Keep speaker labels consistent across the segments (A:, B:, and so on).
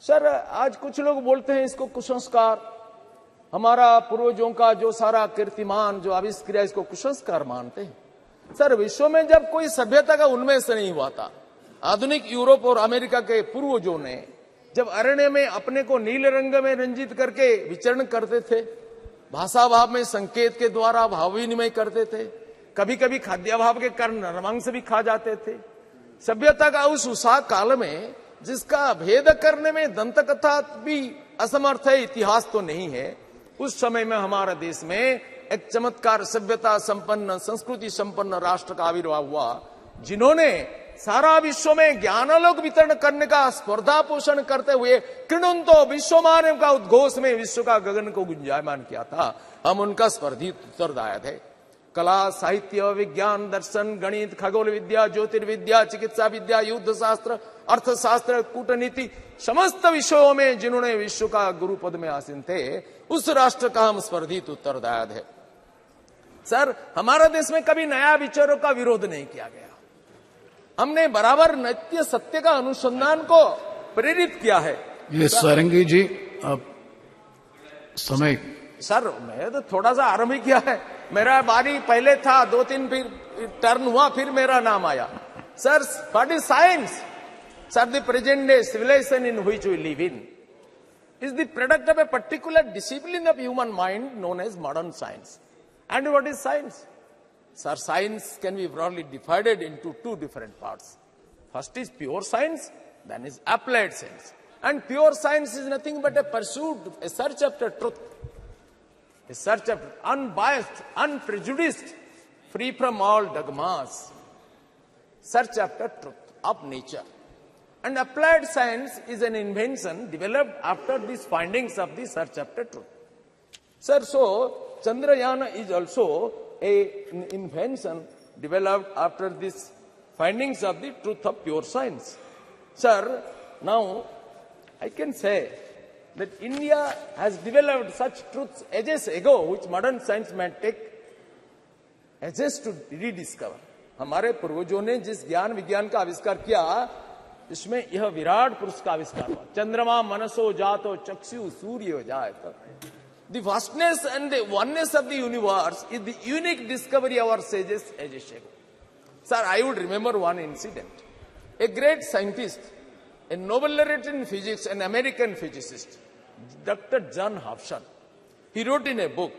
A: Sir आज कुछ लोग बोलते हैं इसको कुसंस्कार, हमारा पूर्वजों का जो सारा कीर्तिमान जो आविष्कार इसको कुसंस्कार मानते हैं। सर विश्व में जब कोई सभ्यता का उन्मेष नहीं हुआ था, आधुनिक यूरोप और अमेरिका के पूर्वजों ने जब अरण्य में अपने को नीले रंग में रंजित करके विचरण करते थे, भाषा भाव में संकेत के द्वारा भाव विनिमय करते थे, कभी कभी खाद्याभाव के कारण नरमांस भी खा जाते थे। सभ्यता का उस उषा काल में जिसका भेद करने में दंत कथा भी असमर्थ है, इतिहास तो नहीं है, उस समय में हमारे देश में एक चमत्कार सभ्यता संपन्न संस्कृति संपन्न राष्ट्र का आविर्भाव हुआ, जिन्होंने सारा विश्व में ज्ञानालोक वितरण करने का स्पर्धा पोषण करते हुए किणुंतो विश्वमानव का उद्घोष में विश्व का गगन को गुंजायमान किया था। हम उनका स्पर्धी उत्तरदायी थे। कला, साहित्य, विज्ञान, दर्शन, गणित, खगोल विद्या, ज्योतिर्विद्या, चिकित्सा विद्या, युद्ध शास्त्र, अर्थशास्त्र, कूटनीति, समस्त विषयों में जिन्होंने विश्व का गुरु पद में आसीन थे, उस राष्ट्र का हम स्पर्धी उत्तरदायी है। सर हमारा देश में कभी नया विचारों का विरोध नहीं किया गया, हमने बराबर नित्य सत्य का अनुसंधान को प्रेरित किया है।
B: ये सारंगी जी अब समय।
A: सर मैं तो थोड़ा सा आरंभ ही किया है, मेरा बारी पहले था, 2-3 फिर टर्न हुआ, फिर मेरा नाम आया। Sir what is science? Sir the present day civilization in which we live in is the product of a particular discipline of human mind known as modern science. And what is science? Sir, science can be broadly divided into two different parts. First is pure science, then is applied science. And pure science is nothing but a pursuit, a search after truth, a search after unbiased, unprejudiced, free from all dogmas, search after truth of nature. And applied science is an invention developed after these findings of the search after truth. Sir, so Chandrayaan is also an invention developed after these findings of the truth of pure science. Sir, now I can say that India has developed such truths ages ago which modern science might take ages to rediscover. हमारे पूर्वजों ने जिस ज्ञान विज्ञान का आविष्कार किया, इसमें यह विराट पुरुष का आविष्कार हुआ। चंद्रमा मनसो जातो चक्षु सूर्य जायत। The vastness and the oneness of the universe is the unique discovery of our sages ages ago. Sir, I would remember one incident. A great scientist, a Nobel laureate in physics, an American physicist, Dr. John Hobson, he wrote in a book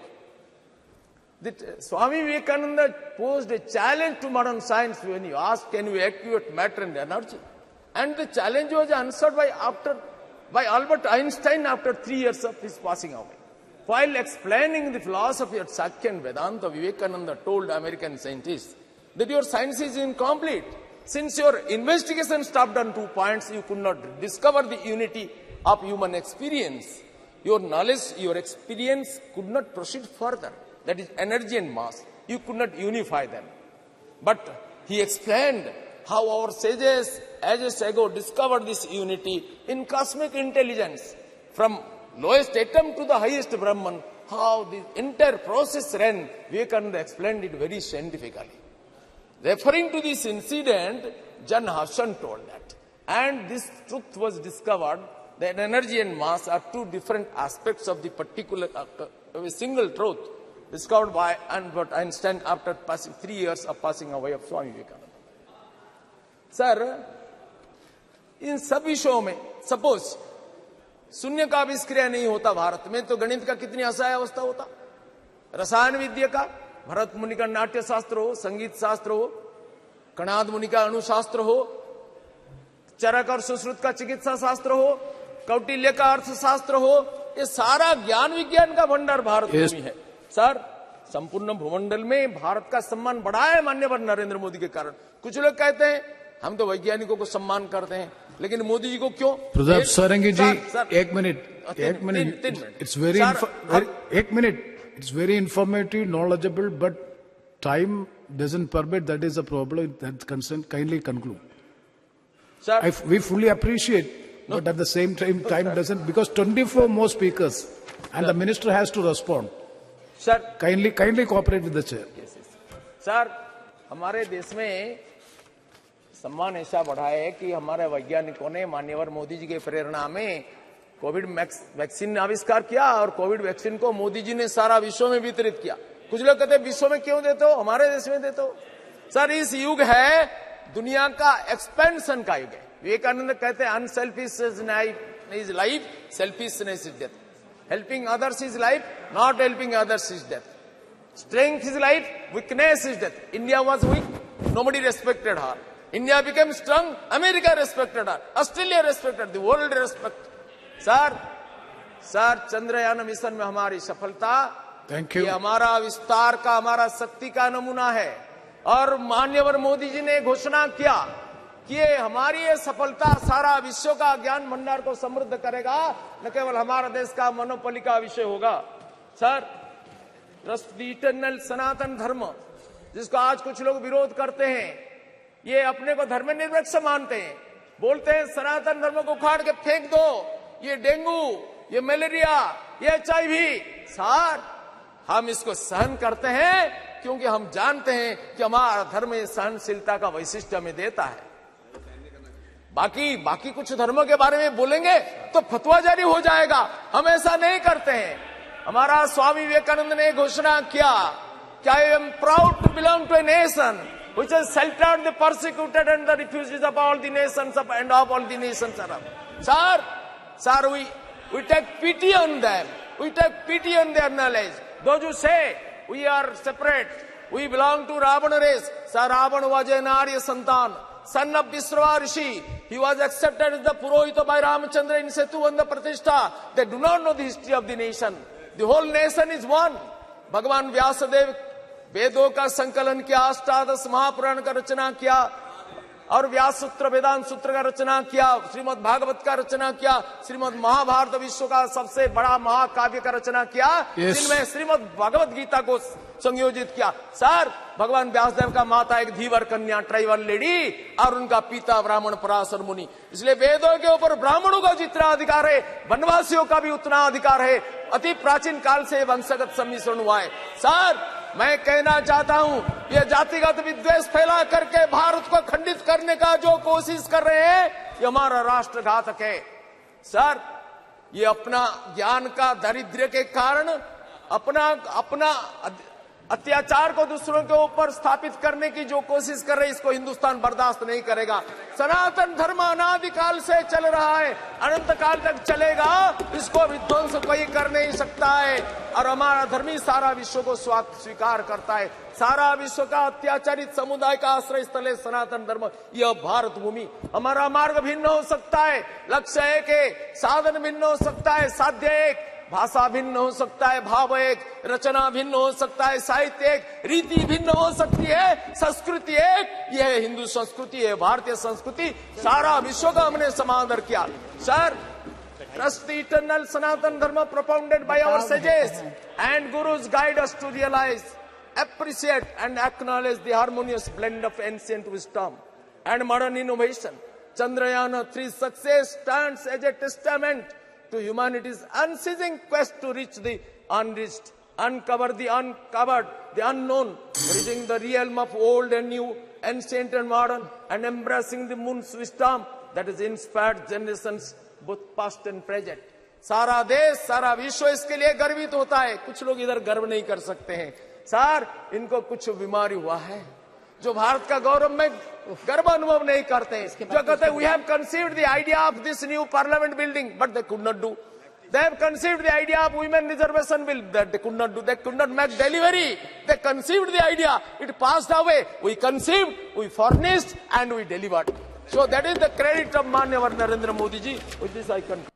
A: that Swami Vivekananda posed a challenge to modern science when he asked, can you activate matter and energy? And the challenge was answered by Albert Einstein after 3 years of his passing away. While explaining the philosophy of Sakya and Vedanta, Vivekananda told American scientists that your science is incomplete. Since your investigation stopped on 2 points, you could not discover the unity of human experience. Your knowledge, your experience could not proceed further. That is energy and mass. You could not unify them. But he explained how our sages ages ago discovered this unity in cosmic intelligence. From lowest atom to the highest Brahman, how the entire process ran, Vivekananda explained it very scientifically. Referring to this incident, John Hobson told that. And this truth was discovered that energy and mass are two different aspects of the particular, a single truth discovered by Albert Einstein after passing 3 years of passing away of Swami Vivekananda. Sir इन सब विषयों में suppose शून्य का आविष्कार नहीं होता भारत में, तो गणित का कितनी असहाय अवस्था होता। रसायन विद्या का भरत मुनि का नाट्य शास्त्र हो, संगीत शास्त्र हो, कणाद मुनि का अणुशास्त्र हो, चरक और सुश्रुत का चिकित्सा शास्त्र हो, कौटिल्य का अर्थशास्त्र हो, ये सारा ज्ञान विज्ञान का भंडार भारत में है। सर संपूर्ण भूमंडल में भारत का सम्मान बढ़ा है माननीय नरेंद्र मोदी के कारण। कुछ लोग कहते हैं हम तो वैज्ञानिकों को सम्मान करते हैं, लेकिन मोदी जी को क्यों?
B: प्रताप सारंगी जी, एक मिनट, इट्स वेरी, एक minute, it's very informative, knowledgeable, but time doesn't permit. That is a problem. That concern, kindly conclude.
A: Sir,
B: we fully appreciate, but at the same time, time doesn't, because 24 more speakers, and the minister has to respond.
A: Sir,
B: kindly cooperate with the chair.
A: Yes. Sir, हमारे देश में सम्मान ऐसा बढ़ा है कि हमारे वैज्ञानिकों ने माननीय मोदी जी के प्रेरणा में कोविड वैक्सीन आविष्कार किया और कोविड वैक्सीन को मोदी जी ने सारा विश्व में वितरित किया। कुछ लोग कहते हैं विश्व में क्यों देते हो, हमारे देश में देते हो। सर इस युग है दुनिया का एक्सपेंशन का युग है। विवेकानंद कहते हैं unselfish is life, selfishness is death. Helping others is life, not helping others is death. Strength is life, weakness is death. India was weak, nobody respected her. India became strong, America respected her. Australia respected, the world respected. Sir Chandrayaan mission में हमारी सफलता,
B: thank you,
A: ये हमारा विस्तार का, हमारा शक्ति का नमूना है। और माननीय मोदी जी ने घोषणा किया कि ये हमारी ये सफलता सारा विश्व का ज्ञान भंडार को समृद्ध करेगा, न केवल हमारा देश का मोनोपोली का विषय होगा। सर ट्रस्ट द इटर्नल सनातन धर्म, जिसको आज कुछ लोग विरोध करते हैं, ये अपने को धर्मनिरपेक्ष मानते हैं, बोलते हैं सनातन धर्म को उखाड़ के फेंक दो, ये डेंगू, ये मलेरिया, ये HIV। सर हम इसको सहन करते हैं क्योंकि हम जानते हैं कि हमारा धर्म ये सहनशीलता का वैशिष्ट्य हमें देता है। बाकी कुछ धर्मों के बारे में बोलेंगे तो फतवा जारी हो जाएगा, हम ऐसा नहीं करते हैं। हमारा स्वामी विवेकानंद ने घोषणा किया कि I am proud to belong to a nation which has sheltered the persecuted and the refugees of all the nations of and of all the nations around. Sir we take pity on them, we take pity on their knowledge. Those who say we are separate, we belong to Ravana race. Sir, Ravana was an Arya Santan, son of Vishrava Rishi. He was accepted as the Purohita by Ramachandra in Setu and the Pratishtha. They do not know the history of the nation. The whole nation is one. भगवान व्यासदेव वेदों का संकलन किया, अष्टादश महापुराण का रचना किया और व्यास सूत्र वेदांत सूत्र का रचना किया, श्रीमद् भागवत का रचना किया, श्रीमद् महाभारत विश्व का सबसे बड़ा महाकाव्य का रचना किया, जिनमें श्रीमद् भगवत गीता को संयोजित किया। सर भगवान व्यासदेव का माता एक धीवर कन्या, ट्राइबल लेडी, और उनका पिता ब्राह्मण पराशर मुनि। इसलिए वेदों के ऊपर ब्राह्मणों का जितना अधिकार है, वनवासियों का भी उतना अधिकार है। अति प्राचीन काल से वंशगत सम्मिश्रण हुआ है। सर मैं कहना चाहता हूं, ये जातिगत विद्वेष फैला करके भारत को खंडित करने का जो कोशिश कर रहे हैं, ये हमारा राष्ट्रघातक है। सर ये अपना ज्ञान का दारिद्र्य के कारण अपना अत्याचार को दूसरों के ऊपर स्थापित करने की जो कोशिश कर रहे हैं, इसको हिंदुस्तान बर्दाश्त नहीं करेगा। सनातन धर्म अनादिकाल से चल रहा है, अनंत काल तक चलेगा, इसको विध्वंस कोई कर नहीं सकता है। और हमारा धर्मी सारा विश्व को स्वीकार करता है। सारा विश्व का अत्याचारित समुदाय का आश्रय स्थल है सनातन धर्म, यह भारत भूमि। हमारा मार्ग भिन्न हो सकता है, लक्ष्य एक है, साधन भिन्न हो सकता है, साध्य एक, भाषा भिन्न हो सकता है, भाव एक, रचना भिन्न हो सकता है, साहित्य एक, रीति भिन्न हो सकती है, संस्कृति एक। यह है हिंदू संस्कृति, है भारतीय संस्कृति। सारा विश्व का हमने समादर किया। Sir trust the eternal Sanatan Dharma propounded by our sages and gurus guide us to realize, appreciate and acknowledge the harmonious blend of ancient wisdom and modern innovation. Chandrayaan-3 success stands as a testament to humanity's unceasing quest to reach the unreached, uncover the uncovered, the unknown, bridging the realm of old and new, ancient and modern, and embracing the moon's wisdom that has inspired generations both past and present. सारा देश, सारा विश्व इसके लिए गर्वित होता है। कुछ लोग इधर गर्व नहीं कर सकते हैं। सर इनको कुछ बीमारी हुआ है, जो भारत का गौरव में गर्व अनुभव नहीं करते, जो कहते हैं we have conceived the idea of this new parliament building but they could not do. They have conceived the idea of women reservation bill that they could not do. They could not make delivery. They conceived the idea. It passed away. We conceived, we furnished, and we delivered. So that is the credit of Manya Narendra Modi ji. With this I conclude.